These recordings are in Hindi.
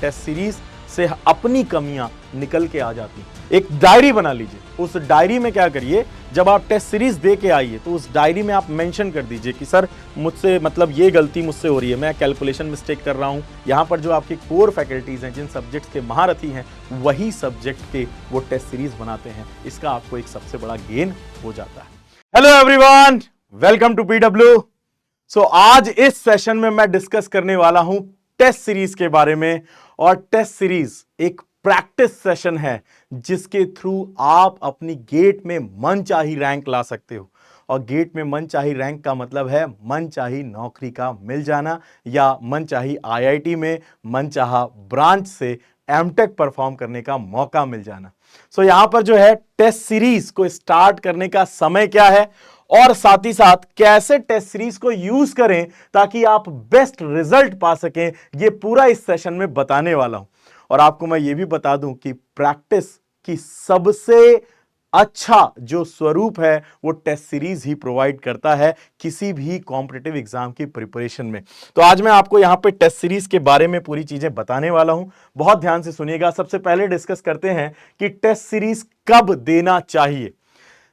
टेस्ट सीरीज से अपनी कमियां निकल के आ जाती हैं। एक डायरी बना लीजिए, उस डायरी में क्या करिए, जब आप टेस्ट सीरीज दे के आइए तो उस डायरी में आप मेंशन कर दीजिए कि सर मुझसे मतलब ये गलती मुझसे हो रही है, मैं कैलकुलेशन मिस्टेक कर रहा हूं। यहां पर जो आपकी कोर फैकल्टीज हैं, जिन सब्जेक्ट्स के महारथी हैं, वही सब्जेक्ट के वो टेस्ट सीरीज बनाते हैं। इसका आपको एक सबसे बड़ा गेन हो जाता है। Hello everyone, welcome to PW. So आज इस सेशन में मैं डिस्कस करने वाला हूं टेस्ट सीरीज के बारे में। और टेस्ट सीरीज एक प्रैक्टिस सेशन है जिसके थ्रू आप अपनी गेट में मनचाही रैंक ला सकते हो। और गेट में मनचाही रैंक का मतलब है मनचाही नौकरी का मिल जाना, या मनचाही आईआईटी में मनचाहा ब्रांच से एमटेक परफॉर्म करने का मौका मिल जाना। सो यहां पर जो है टेस्ट सीरीज को स्टार्ट करने का समय क्या है, और साथ ही साथ कैसे टेस्ट सीरीज को यूज करें ताकि आप बेस्ट रिजल्ट पा सकें, ये पूरा इस सेशन में बताने वाला हूं। और आपको मैं ये भी बता दूं कि प्रैक्टिस की सबसे अच्छा जो स्वरूप है वो टेस्ट सीरीज ही प्रोवाइड करता है किसी भी कॉम्पिटिटिव एग्जाम की प्रिपरेशन में। तो आज मैं आपको यहां पे टेस्ट सीरीज के बारे में पूरी चीजें बताने वाला हूं, बहुत ध्यान से सुनिएगा। सबसे पहले डिस्कस करते हैं कि टेस्ट सीरीज कब देना चाहिए।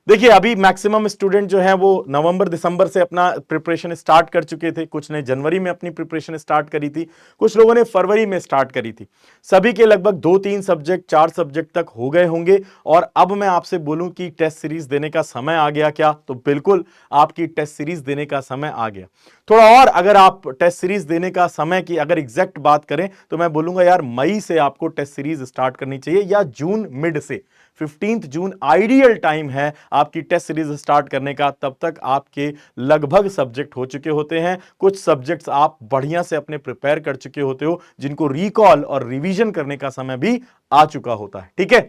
देखिए, अभी मैक्सिमम स्टूडेंट जो है वो नवंबर दिसंबर से अपना प्रिपरेशन स्टार्ट कर चुके थे, कुछ ने जनवरी में अपनी प्रिपरेशन स्टार्ट करी थी, कुछ लोगों ने फरवरी में स्टार्ट करी थी। सभी के लगभग 2-3 सब्जेक्ट 4 सब्जेक्ट तक हो गए होंगे। और अब मैं आपसे बोलूं कि टेस्ट सीरीज देने का समय आ गया क्या, तो बिल्कुल आपकी टेस्ट सीरीज देने का समय आ गया। थोड़ा और अगर आप टेस्ट सीरीज देने का समय की अगर एग्जैक्ट बात करें तो मैं बोलूंगा यार मई से आपको टेस्ट सीरीज स्टार्ट करनी चाहिए, या जून मिड से। 15 जून आइडियल टाइम है आपकी टेस्ट सीरीज स्टार्ट करने का। तब तक आपके लगभग सब्जेक्ट हो चुके होते हैं, कुछ सब्जेक्ट्स आप बढ़िया से अपने प्रिपेयर कर चुके होते हो, जिनको रिकॉल और रिवीजन करने का समय भी आ चुका होता है। ठीक है,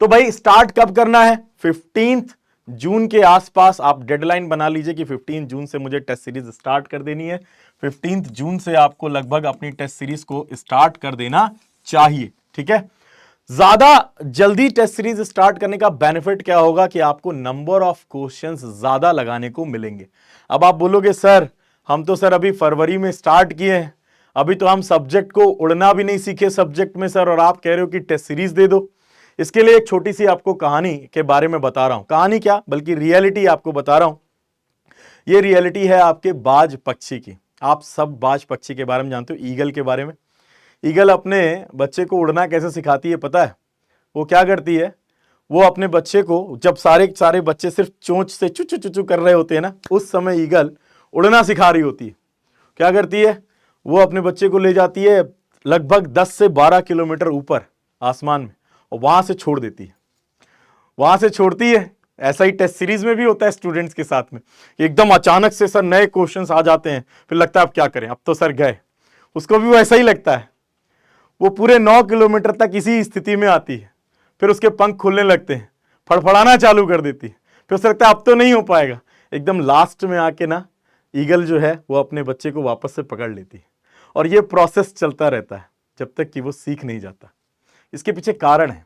तो भाई स्टार्ट कब करना है? 15 जून के आसपास आप डेडलाइन बना लीजिए कि 15 जून से मुझे टेस्ट सीरीज स्टार्ट कर देनी है। 15 जून से आपको लगभग अपनी टेस्ट सीरीज को स्टार्ट कर देना चाहिए। ठीक है, ज्यादा जल्दी टेस्ट सीरीज स्टार्ट करने का बेनिफिट क्या होगा कि आपको नंबर ऑफ क्वेश्चंस ज्यादा लगाने को मिलेंगे। अब आप बोलोगे सर हम तो सर अभी फरवरी में स्टार्ट किए हैं, अभी तो हम सब्जेक्ट को उड़ना भी नहीं सीखे सब्जेक्ट में सर, और आप कह रहे हो कि टेस्ट सीरीज दे दो। इसके लिए एक छोटी सी आपको कहानी के बारे में बता रहा हूं, कहानी क्या बल्कि रियलिटी आपको बता रहा हूं। ये रियलिटी है आपके बाज पक्षी की। आप सब बाज पक्षी के बारे में जानते हो, ईगल के बारे में। ईगल अपने बच्चे को उड़ना कैसे सिखाती है पता है? वो क्या करती है, वो अपने बच्चे को जब सारे बच्चे सिर्फ चोंच से चू चू चू चू कर रहे होते हैं ना, उस समय ईगल उड़ना सिखा रही होती है। क्या करती है, वो अपने बच्चे को ले जाती है लगभग 10 से 12 किलोमीटर ऊपर आसमान में, और वहां से छोड़ देती है। वहां से छोड़ती है। ऐसा ही टेस्ट सीरीज में भी होता है स्टूडेंट्स के साथ में, एकदम अचानक से सर नए क्वेश्चंस आ जाते हैं, फिर लगता है अब क्या करें, अब तो सर गए। उसको भी वो ऐसा ही लगता है। वो पूरे 9 किलोमीटर तक इसी स्थिति में आती है, फिर उसके पंख खुलने लगते हैं, फड़फड़ाना चालू कर देती है, फिर उसे लगता है अब तो नहीं हो पाएगा। एकदम लास्ट में आके ना ईगल जो है वो अपने बच्चे को वापस से पकड़ लेती है, और ये प्रोसेस चलता रहता है जब तक कि वो सीख नहीं जाता। इसके पीछे कारण है,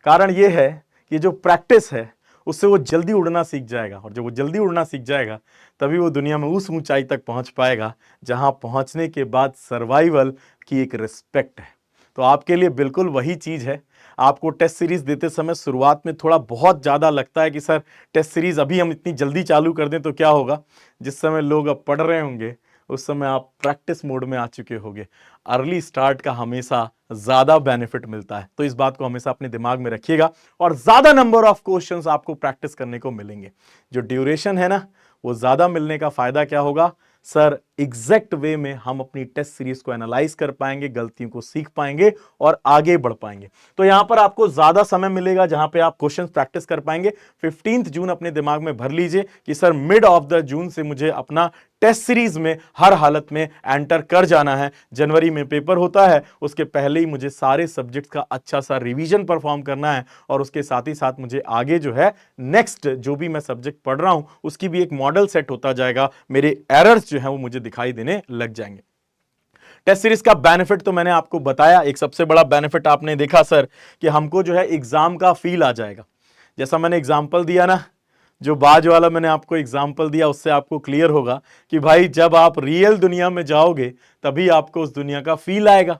कारण ये है कि जो प्रैक्टिस है उससे वो जल्दी उड़ना सीख जाएगा, और जब वो जल्दी उड़ना सीख जाएगा तभी वो दुनिया में उस ऊंचाई तक पहुंच पाएगा जहां पहुंचने के बाद सर्वाइवल की एक रिस्पेक्ट है। तो आपके लिए बिल्कुल वही चीज है। आपको टेस्ट सीरीज देते समय शुरुआत में थोड़ा बहुत ज्यादा लगता है कि सर टेस्ट सीरीज अभी हम इतनी जल्दी चालू कर दें तो क्या होगा। जिस समय लोग अब पढ़ रहे होंगे उस समय आप प्रैक्टिस मोड में आ चुके होंगे। अर्ली स्टार्ट का हमेशा ज्यादा बेनिफिट मिलता है, तो इस बात को हमेशा अपने दिमाग में रखिएगा, और ज्यादा नंबर ऑफ क्वेश्चंस आपको प्रैक्टिस करने को मिलेंगे। जो ड्यूरेशन है ना वो ज्यादा मिलने का फायदा क्या होगा सर, एग्जैक्ट वे में हम अपनी टेस्ट सीरीज को एनालाइज कर पाएंगे, गलतियों को सीख पाएंगे और आगे बढ़ पाएंगे। तो यहां पर आपको ज्यादा समय मिलेगा जहां पे आप क्वेश्चन प्रैक्टिस कर पाएंगे। 15 जून अपने दिमाग में भर लीजिए कि sir mid of the June से मुझे अपना टेस्ट सीरीज में हर हालत में एंटर कर जाना है। जनवरी में पेपर होता है, उसके पहले ही मुझे सारे सब्जेक्ट्स का अच्छा सा रिवीजन परफॉर्म करना है, और उसके साथ ही साथ मुझे आगे जो है नेक्स्ट जो भी मैं सब्जेक्ट पढ़ रहा हूं उसकी भी एक मॉडल सेट होता जाएगा, मेरे एरर्स जो है वो मुझे दिखाई देने लग जाएंगे। टेस्ट सीरीज का बेनिफिट तो मैंने आपको बताया। एक सबसे बड़ा बेनिफिट आपने देखा सर कि हमको जो है एग्जाम का फील आ जाएगा। जैसा मैंने एग्जांपल दिया ना, जो बाज वाला मैंने आपको एग्जांपल दिया, उससे आपको क्लियर होगा कि भाई जब आप रियल दुनिया में जाओगे तभी आपको उस दुनिया का फील आएगा।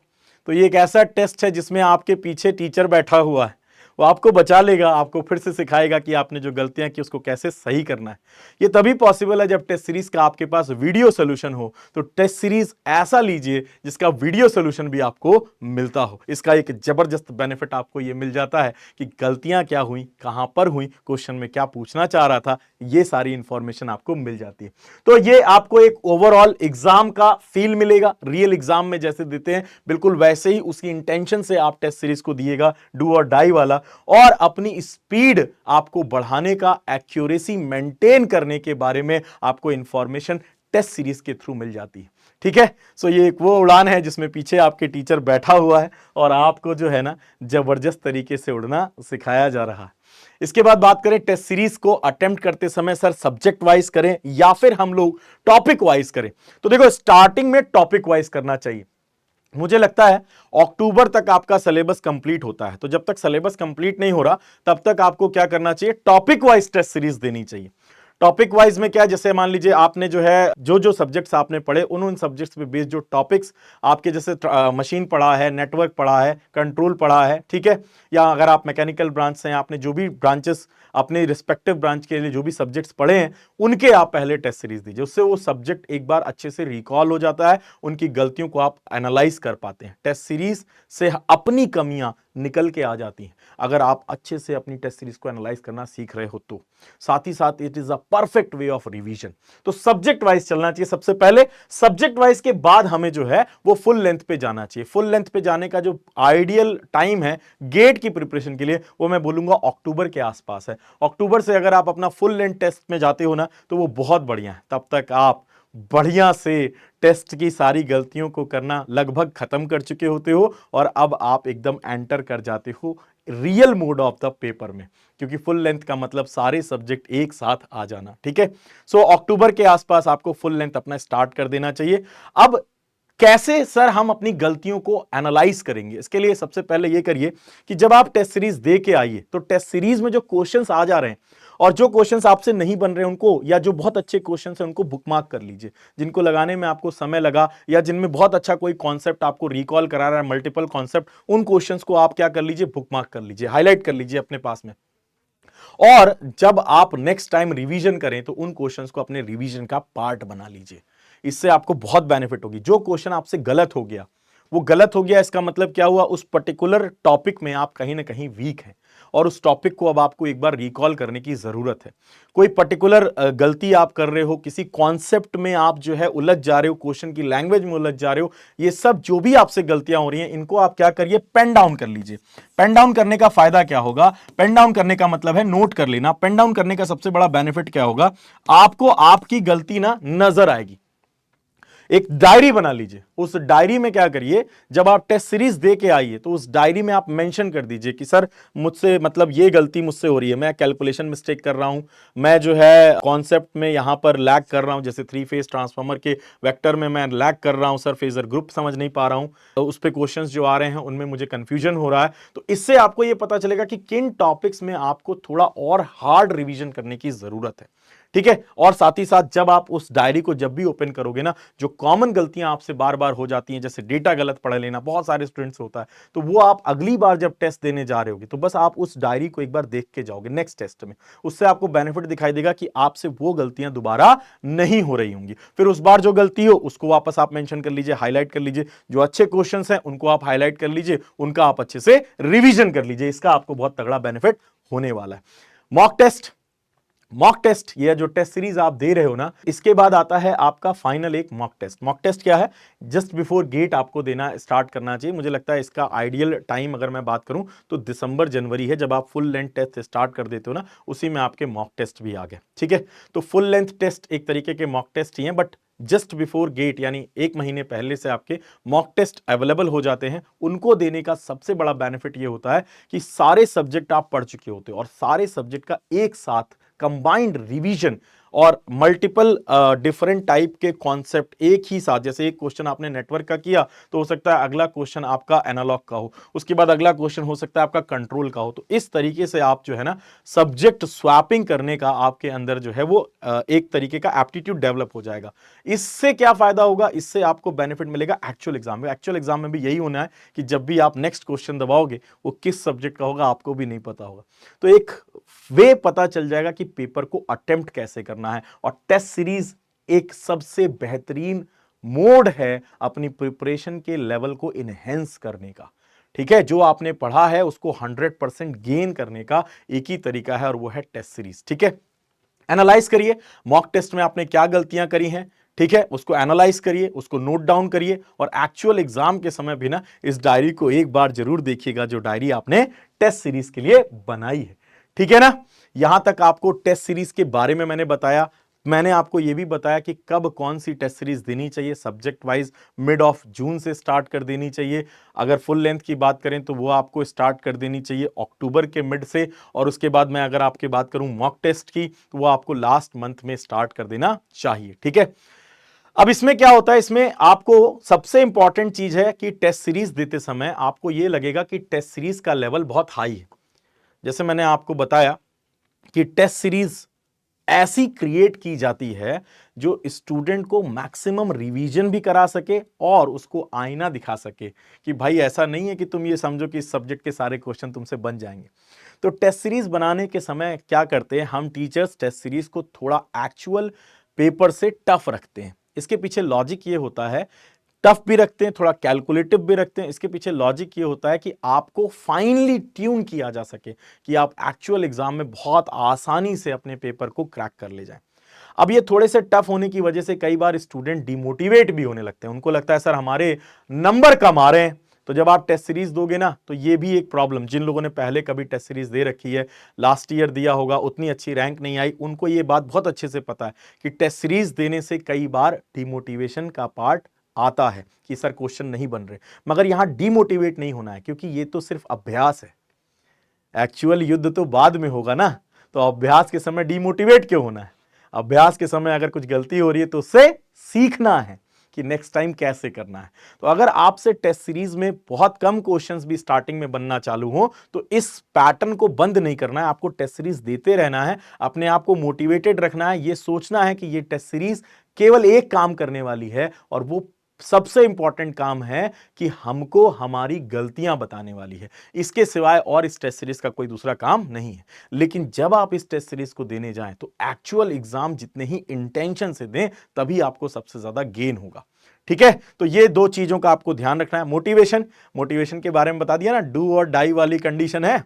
तो ये एक ऐसा टेस्ट है जिसमें आपके पीछे टीचर बैठा हुआ है, वो आपको बचा लेगा, आपको फिर से सिखाएगा कि आपने जो गलतियां की उसको कैसे सही करना है। ये तभी पॉसिबल है जब टेस्ट सीरीज का आपके पास वीडियो सोल्यूशन हो। तो टेस्ट सीरीज ऐसा लीजिए जिसका वीडियो सोल्यूशन भी आपको मिलता हो। इसका एक जबरदस्त बेनिफिट आपको ये मिल जाता है कि गलतियां क्या हुई, कहां पर हुई, क्वेश्चन में क्या पूछना चाह रहा था, ये सारी इंफॉर्मेशन आपको मिल जाती है। तो ये आपको एक ओवरऑल एग्जाम का फील मिलेगा। रियल एग्जाम में जैसे देते हैं बिल्कुल वैसे ही उसी इंटेंशन से आप टेस्ट सीरीज को दिएगा, डू और डाई वाला। और अपनी स्पीड आपको बढ़ाने का, एक्यूरेसी मेंटेन करने के बारे में आपको इंफॉर्मेशन टेस्ट सीरीज के थ्रू मिल जाती है। ठीक है, सो ये एक वो उड़ान है जिसमें पीछे आपके टीचर बैठा हुआ है और आपको जो है ना जबरदस्त तरीके से उड़ना सिखाया जा रहा है। इसके बाद बात करें टेस्ट सीरीज को अटेम्प्ट करते समय सर सब्जेक्ट वाइज करें या फिर हम लोग टॉपिक वाइज करें। तो देखो स्टार्टिंग में टॉपिक वाइज करना चाहिए। मुझे लगता है अक्टूबर तक आपका सिलेबस कंप्लीट होता है, तो जब तक सिलेबस कंप्लीट नहीं हो रहा तब तक आपको क्या करना चाहिए, टॉपिक वाइज टेस्ट सीरीज देनी चाहिए। टॉपिक वाइज में क्या, जैसे मान लीजिए आपने जो है जो सब्जेक्ट्स आपने पढ़े उन सब्जेक्ट्स पे बेस्ड जो टॉपिक्स आपके, जैसे मशीन पढ़ा है, नेटवर्क पढ़ा है, कंट्रोल पढ़ा है, ठीक है, या अगर आप मैकेनिकल ब्रांच से हैं, आपने जो भी ब्रांचेस अपने रिस्पेक्टिव ब्रांच के लिए जो भी सब्जेक्ट्स पढ़े हैं उनके आप पहले टेस्ट सीरीज दीजिए। उससे वो सब्जेक्ट एक बार अच्छे से रिकॉल हो जाता है, उनकी गलतियों को आप एनालाइज कर पाते हैं। टेस्ट सीरीज से अपनी कमियां निकल के आ जाती हैं अगर आप अच्छे से अपनी टेस्ट सीरीज को एनालाइज करना सीख रहे हो तो। साथ ही साथ it is a perfect way of revision. तो सब्जेक्ट वाइज चलना चाहिए सबसे पहले। सब्जेक्ट वाइज के बाद हमें जो है वो फुल लेंथ पे जाना चाहिए। फुल लेंथ पे जाने का जो आइडियल टाइम है गेट की प्रिपरेशन के लिए वो मैं बोलूंगा अक्टूबर के आसपास है। अक्टूबर से अगर आप अपना फुल लेंथ टेस्ट में जाते हो ना तो वो बहुत बढ़िया है। तब तक आप बढ़िया से टेस्ट की सारी गलतियों को करना लगभग खत्म कर चुके होते हो और अब आप एकदम एंटर कर जाते हो real mode of the paper में, क्योंकि फुल लेंथ का मतलब सारे सब्जेक्ट एक साथ आ जाना। ठीक है, सो अक्टूबर के आसपास आपको फुल लेंथ अपना स्टार्ट कर देना चाहिए। अब कैसे सर हम अपनी गलतियों को एनालाइज करेंगे, इसके लिए सबसे पहले ये करिए कि जब आप टेस्ट सीरीज दे के आइए तो टेस्ट सीरीज में जो क्वेश्चंस आ जा रहे हैं और जो क्वेश्चंस आपसे नहीं बन रहे उनको, या जो बहुत अच्छे क्वेश्चंस हैं उनको बुकमार्क कर लीजिए। जिनको लगाने में आपको समय लगा या जिनमें बहुत अच्छा कोई कॉन्सेप्ट आपको रिकॉल करा रहा है, मल्टीपल कॉन्सेप्ट, उन क्वेश्चंस को आप क्या कर लीजिए, बुकमार्क कर लीजिए, हाईलाइट कर लीजिए अपने पास में। और जब आप नेक्स्ट टाइम रिवीजन करें तो उन क्वेश्चंस को अपने रिवीजन का पार्ट बना लीजिए। इससे आपको बहुत बेनिफिट होगी। जो क्वेश्चन आपसे गलत हो गया वो गलत हो गया, इसका मतलब क्या हुआ, उस पर्टिकुलर टॉपिक में आप कहीं ना कहीं वीक हैं और उस टॉपिक को अब आपको एक बार रिकॉल करने की जरूरत है। कोई पर्टिकुलर गलती आप कर रहे हो, किसी कॉन्सेप्ट में आप जो है उलझ जा रहे हो, क्वेश्चन की लैंग्वेज में उलझ जा रहे हो, ये सब जो भी आपसे गलतियां हो रही हैं इनको आप क्या करिए, पेन डाउन कर लीजिए। पेन डाउन करने का फायदा क्या होगा, पेन डाउन करने का मतलब है नोट कर लेना। पेन डाउन करने का सबसे बड़ा बेनिफिट क्या होगा, आपको आपकी गलती ना नजर आएगी। एक डायरी बना लीजिए, उस डायरी में क्या करिए, जब आप टेस्ट सीरीज दे के आइए तो उस डायरी में आप मेंशन कर दीजिए कि सर मुझसे मतलब ये गलती मुझसे हो रही है, मैं कैलकुलेशन मिस्टेक कर रहा हूं, मैं जो है कॉन्सेप्ट में यहां पर लैग कर रहा हूं, जैसे 3 फेज ट्रांसफार्मर के वेक्टर में मैं लैग कर रहा हूं सर, फेजर ग्रुप समझ नहीं पा रहा हूं, तो उस पे क्वेश्चंस जो आ रहे हैं उनमें मुझे कंफ्यूजन हो रहा है। तो इससे आपको ये पता चलेगा कि किन टॉपिक्स में आपको थोड़ा और हार्ड रिवीजन करने की जरूरत है। ठीक है, और साथ ही साथ जब आप उस डायरी को जब भी ओपन करोगे ना, जो कॉमन गलतियां आपसे बार बार हो जाती हैं, जैसे डेटा गलत पढ़ लेना, बहुत सारे स्टूडेंट्स होता है, तो वो आप अगली बार जब टेस्ट देने जा रहे होगे तो बस आप उस डायरी को एक बार देख के जाओगे नेक्स्ट टेस्ट में। उससे आपको बेनिफिट दिखाई देगा कि आपसे वो गलतियां दोबारा नहीं हो रही होंगी। फिर उस बार जो गलती हो उसको वापस आप मेंशन कर लीजिए, हाईलाइट कर लीजिए। जो अच्छे क्वेश्चंस हैं उनको आप हाईलाइट कर लीजिए, उनका आप अच्छे से रिवीजन कर लीजिए। इसका आपको बहुत तगड़ा बेनिफिट होने वाला है। मॉक टेस्ट, मॉक टेस्ट, ये जो टेस्ट सीरीज आप दे रहे हो ना, इसके बाद आता है आपका फाइनल एक मॉक टेस्ट। मॉक टेस्ट क्या है, जस्ट बिफोर गेट आपको देना स्टार्ट करना चाहिए। मुझे लगता है इसका आइडियल टाइम अगर मैं बात करूं तो दिसंबर जनवरी है, जब आप फुल लेंथ टेस्ट स्टार्ट कर देते हो ना, उसी में आपके मॉक टेस्ट भी आ गए। ठीक है, तो फुल लेंथ टेस्ट एक तरीके के मॉक टेस्ट ही हैं, बट जस्ट बिफोर गेट यानी 1 महीने पहले से आपके मॉक टेस्ट अवेलेबल हो जाते हैं। उनको देने का सबसे बड़ा बेनिफिट ये होता है कि सारे सब्जेक्ट आप पढ़ चुके होते हो और सारे सब्जेक्ट का एक साथ कंबाइंड रिवीजन और मल्टीपल डिफरेंट टाइप के कॉन्सेप्ट एक ही साथ, जैसे एक क्वेश्चन आपने नेटवर्क का किया तो हो सकता है अगला क्वेश्चन आपका एनालॉग का हो, उसके बाद अगला क्वेश्चन हो सकता है आपका कंट्रोल का हो। तो इस तरीके से आप जो है ना सब्जेक्ट स्वैपिंग करने का आपके अंदर जो है वो एक तरीके का एप्टीट्यूड डेवलप हो जाएगा। इससे क्या फायदा होगा, इससे आपको बेनिफिट मिलेगा एक्चुअल एग्जाम में। एक्चुअल एग्जाम में भी यही होना है कि जब भी आप नेक्स्ट क्वेश्चन दबाओगे वो किस सब्जेक्ट का होगा आपको भी नहीं पता होगा, तो एक वे पता चल जाएगा कि पेपर को अटेम्प्ट कैसे करना है। और टेस्ट सीरीज एक सबसे बेहतरीन मोड है अपनी प्रिपरेशन के लेवल को इनहेंस करने का। ठीक है, जो आपने पढ़ा है उसको 100% गेन करने का एक ही तरीका है और वो है टेस्ट सीरीज। ठीक है, एनालाइज करिए मॉक टेस्ट में आपने क्या गलतियां करी हैं, ठीक है, उसको एनालाइज करिए, उसको नोट डाउन करिए और एक्चुअल एग्जाम के समय भी ना इस डायरी को एक बार जरूर देखिएगा जो डायरी आपने टेस्ट सीरीज के लिए बनाई है। ठीक है ना, यहां तक आपको टेस्ट सीरीज के बारे में मैंने बताया। मैंने आपको यह भी बताया कि कब कौन सी टेस्ट सीरीज देनी चाहिए, subject wise mid of June से स्टार्ट कर देनी चाहिए। अगर फुल लेंथ की बात करें तो वो आपको स्टार्ट कर देनी चाहिए अक्टूबर के मिड से, और उसके बाद मैं अगर आपकी बात करूं मॉक टेस्ट की तो वो आपको लास्ट मंथ में स्टार्ट कर देना चाहिए। ठीक है, अब इसमें क्या होता है, इसमें आपको सबसे इंपॉर्टेंट चीज है कि टेस्ट सीरीज देते समय आपको यह लगेगा कि टेस्ट सीरीज का लेवल बहुत हाई है। जैसे मैंने आपको बताया कि टेस्ट सीरीज ऐसी क्रिएट की जाती है जो स्टूडेंट को मैक्सिमम रिवीजन भी करा सके और उसको आईना दिखा सके कि भाई ऐसा नहीं है कि तुम ये समझो कि इस सब्जेक्ट के सारे क्वेश्चन तुमसे बन जाएंगे। तो टेस्ट सीरीज बनाने के समय क्या करते हैं हम टीचर्स, टेस्ट सीरीज को थोड़ा एक्चुअल पेपर से टफ रखते हैं। इसके पीछे लॉजिक ये होता है, टफ भी रखते हैं, थोड़ा कैलकुलेटिव भी रखते हैं। इसके पीछे लॉजिक ये होता है कि आपको फाइनली ट्यून किया जा सके कि आप एक्चुअल एग्जाम में बहुत आसानी से अपने पेपर को क्रैक कर ले जाएं। अब ये थोड़े से टफ होने की वजह से कई बार स्टूडेंट डिमोटिवेट भी होने लगते हैं, उनको लगता है सर हमारे नंबर कम आ रहे हैं। तो जब आप टेस्ट सीरीज दोगे ना तो ये भी एक प्रॉब्लम, जिन लोगों ने पहले कभी टेस्ट सीरीज दे रखी है, लास्ट ईयर दिया होगा, उतनी अच्छी रैंक नहीं आई, उनको ये बात बहुत अच्छे से पता है कि टेस्ट सीरीज देने से कई बार डिमोटिवेशन का पार्ट आता है कि सर क्वेश्चन नहीं बन रहे। मगर यहां डिमोटिवेट नहीं होना है क्योंकि ये तो सिर्फ अभ्यास है, एक्चुअल युद्ध तो बाद में होगा ना। तो अभ्यास के समय डिमोटिवेट क्यों होना है? अभ्यास के समय अगर कुछ गलती हो रही है तो उससे सीखना है कि नेक्स्ट टाइम कैसे करना है। तो अगर आपसे टेस्ट सीरीज में बहुत कम क्वेश्चंस भी स्टार्टिंग में बनना चालू हो तो इस पैटर्न को बंद नहीं करना है, आपको टेस्ट सीरीज देते रहना है, अपने आप को मोटिवेटेड रखना है, ये सोचना है कि ये टेस्ट सीरीज केवल एक काम करने वाली है और वो सबसे इंपॉर्टेंट काम है कि हमको हमारी गलतियां बताने वाली है। इसके सिवाय और इस टेस्ट सीरीज का कोई दूसरा काम नहीं है। लेकिन जब आप इस टेस्ट सीरीज को देने जाएं तो एक्चुअल एग्जाम जितने ही इंटेंशन से दें तभी आपको सबसे ज्यादा गेन होगा। ठीक है, तो ये दो चीजों का आपको ध्यान रखना है। मोटिवेशन के बारे में बता दिया ना, डू और डाई वाली कंडीशन है।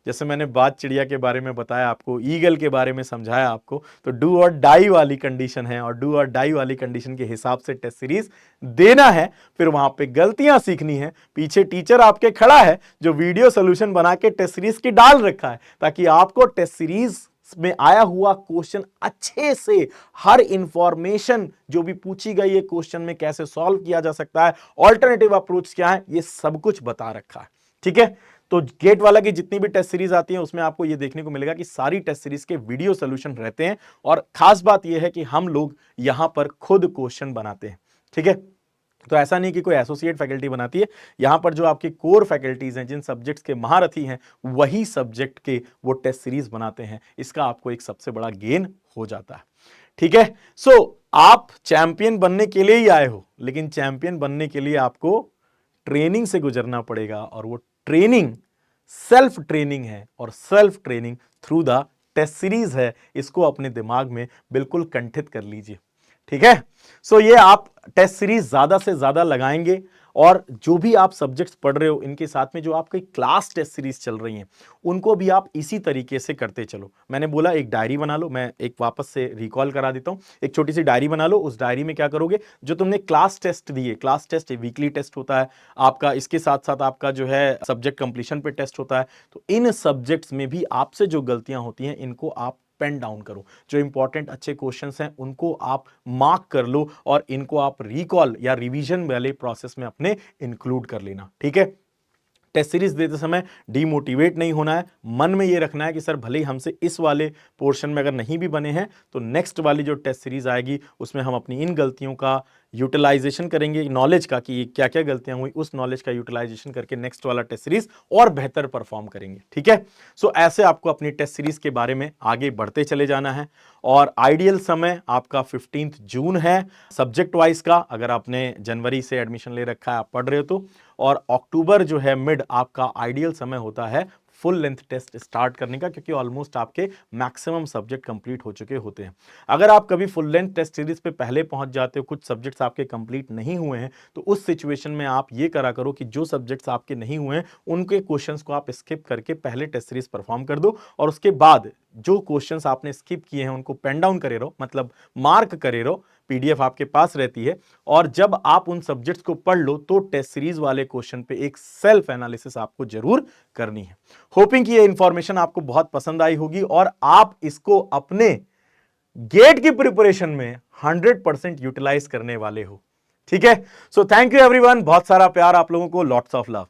जैसे मैंने बात चिड़िया के बारे में बताया आपको, ईगल के बारे में समझाया आपको, तो डू और डाई वाली कंडीशन है और डू और डाई वाली कंडीशन के हिसाब से टेस्ट सीरीज देना है। फिर वहां पे गलतियां सीखनी है, पीछे टीचर आपके खड़ा है जो वीडियो सोल्यूशन बना के टेस्ट सीरीज की डाल रखा है ताकि आपको टेस्ट सीरीज में आया हुआ क्वेश्चन अच्छे से हर इंफॉर्मेशन जो भी पूछी गई है क्वेश्चन में कैसे सॉल्व किया जा सकता है, ऑल्टरनेटिव अप्रोच क्या है, ये सब कुछ बता रखा है। ठीक है, तो गेट वाला की जितनी भी टेस्ट सीरीज आती है उसमें आपको ये देखने को मिलेगा कि सारी टेस्ट सीरीज के वीडियो सोल्यूशन रहते हैं और खास बात यह है कि हम लोग यहां पर खुद क्वेश्चन बनाते हैं। ठीक है, तो ऐसा नहीं कि कोई एसोसिएट फैकल्टी बनाती है, यहां पर जो आपकी कोर फैकल्टीज हैं, जिन सब्जेक्ट्स के महारथी हैं, वही सब्जेक्ट के वो टेस्ट सीरीज बनाते हैं। इसका आपको एक सबसे बड़ा गेन हो जाता है। ठीक है, सो आप चैंपियन बनने के लिए ही आए हो, लेकिन चैंपियन बनने के लिए आपको ट्रेनिंग से गुजरना पड़ेगा और वो ट्रेनिंग सेल्फ ट्रेनिंग है और self training through the test series है। इसको अपने दिमाग में बिल्कुल कंठित कर लीजिए। ठीक है, सो ये आप टेस्ट सीरीज ज्यादा से ज्यादा लगाएंगे और जो भी आप सब्जेक्ट्स पढ़ रहे हो इनके साथ में जो आपकी क्लास टेस्ट सीरीज चल रही हैं उनको भी आप इसी तरीके से करते चलो। मैंने बोला एक डायरी बना लो, मैं एक वापस से रिकॉल करा देता हूं। एक छोटी सी डायरी बना लो, उस डायरी में क्या करोगे, जो तुमने क्लास टेस्ट दिए, क्लास टेस्ट वीकली टेस्ट होता है आपका, इसके साथ साथ आपका जो है सब्जेक्ट कंप्लीशन पे टेस्ट होता है। तो इन सब्जेक्ट्स में भी आपसे जो गलतियां होती हैं इनको आप पेन डाउन करो, जो इंपॉर्टेंट अच्छे क्वेश्चंस हैं उनको आप मार्क कर लो और इनको आप रिकॉल या रिवीजन वाले प्रोसेस में अपने इंक्लूड कर लेना। ठीक है, टेस्ट सीरीज देते समय डीमोटिवेट नहीं होना है, मन में ये रखना है कि सर भले ही हमसे इस वाले पोर्शन में अगर नहीं भी बने हैं तो नेक्स्ट वाली जो टेस्ट सीरीज आएगी उसमें हम अपनी इन गलतियों का यूटिलाइजेशन करेंगे, नॉलेज का कि क्या क्या गलतियां हुई, उस नॉलेज का यूटिलाइजेशन करके नेक्स्ट वाला टेस्ट सीरीज और बेहतर परफॉर्म करेंगे। ठीक है, सो ऐसे आपको अपनी टेस्ट सीरीज के बारे में आगे बढ़ते चले जाना है। और आइडियल समय आपका 15 जून है सब्जेक्ट वाइज का, अगर आपने जनवरी से एडमिशन ले रखा है, आप पढ़ रहे हो तो, और अक्टूबर जो है मिड आपका आइडियल समय होता है फुल लेंथ टेस्ट स्टार्ट करने का, क्योंकि ऑलमोस्ट आपके मैक्सिमम सब्जेक्ट कंप्लीट हो चुके होते हैं। अगर आप कभी फुल लेंथ टेस्ट सीरीज पे पहले पहुंच जाते हो, कुछ सब्जेक्ट्स आपके कंप्लीट नहीं हुए हैं, तो उस सिचुएशन में आप ये करा करो कि जो सब्जेक्ट्स आपके नहीं हुए हैं उनके क्वेश्चंस को आप स्किप करके पहले टेस्ट सीरीज परफॉर्म कर दो, और उसके बाद जो क्वेश्चंस आपने स्किप किए हैं उनको पेन डाउन करे रहो, मतलब मार्क करे रहो, पीडीएफ आपके पास रहती है। और जब आप उन सब्जेक्ट्स को पढ़ लो तो टेस्ट सीरीज वाले क्वेश्चन पे एक सेल्फ एनालिसिस आपको जरूर करनी है। होपिंग कि ये इंफॉर्मेशन आपको बहुत पसंद आई होगी और आप इसको अपने गेट की प्रिपरेशन में 100% यूटिलाइज करने वाले हो। ठीक है, सो थैंक यू एवरीवन, बहुत सारा प्यार आप लोगों को, लॉट्स ऑफ लव।